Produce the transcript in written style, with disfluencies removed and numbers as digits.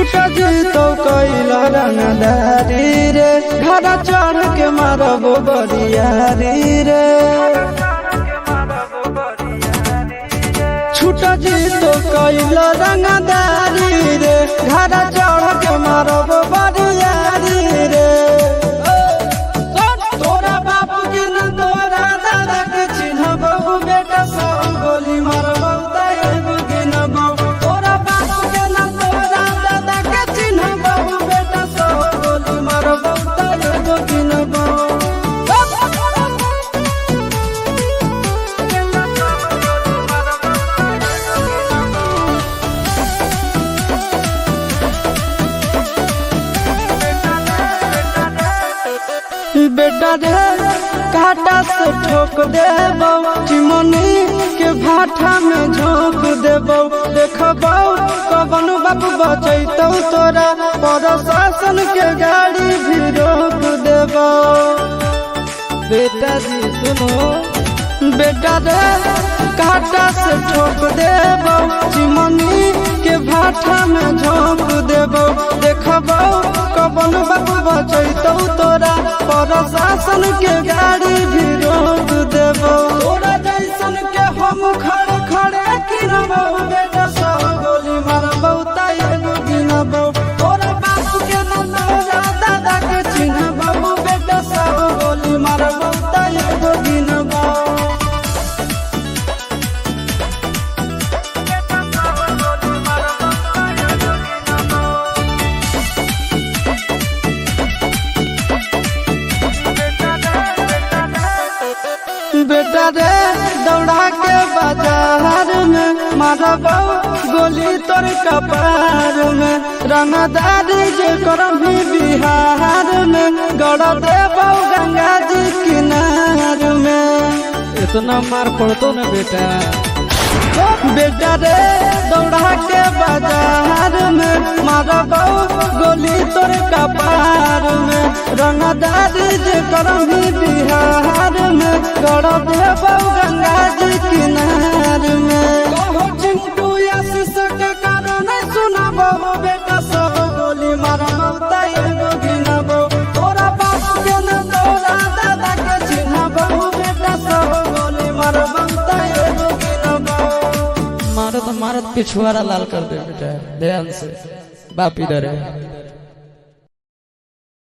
छूटा जी तो कैला रंगदारी रे घर चढ़ के मारबो बरियारी रे छूटा जी तो कैला रंगदारी रे घर चढ़ के मारबो बरियारी रे तोरा बापू के न तोरा दादा के चिन्हबो बेटा सब गोली मारबो एगो गिनबो तोरा बापू के न तोरा दादा के चिन्हबो बेटा सब गोली मारबो एगो गिनबो बेटा रे काटा से ठोक देबो चिमनी के भाटा में झोंक देबो देखबो कवन बाप बचैतौ तोरा प्रशासन के गाड़ी भी रोक देबो बेटा जी सुनो बेटा रे काटा से ठोक देबो चिमनी के भाटा में झोंक देबो देखबो कवन बाप बचैतौ तोरा प्रशासन के गाड़ी भी रोक देबो तोरा जैसन के हम खड़े खड़े गिनबो बेटा सब गोली मारबो एगो गिनबो तोरा बाप के न तोरा दादा के चिन्हबो बेटा सब गोली मारबो एगो गिनबो बेटा रे दौड़ा के बाजार में मारबो गोली तोर कपार में रंगदारी जे करम भी बिहार में गड़ देबो गंगा जी किनार में इतना मार पड़तो ना बेटा बेटा रे दौड़ा के बाजार में मारबो गोली तोर कपार में रंगदारी जे करम भी बिहार में गड़ देबो गंगा जी किनार में कहो चिंटू आशीष के कारण सुनाबो बेटा सब गोली मारबो एगो गिनबो तोरा बाप के न तोरा दादा के चिन्हबो बेटा सब गोली मारबो एगो गिनबो मारत मारत पिछुआरा लाल कर दे बेटा ध्यान से बाप इधर है।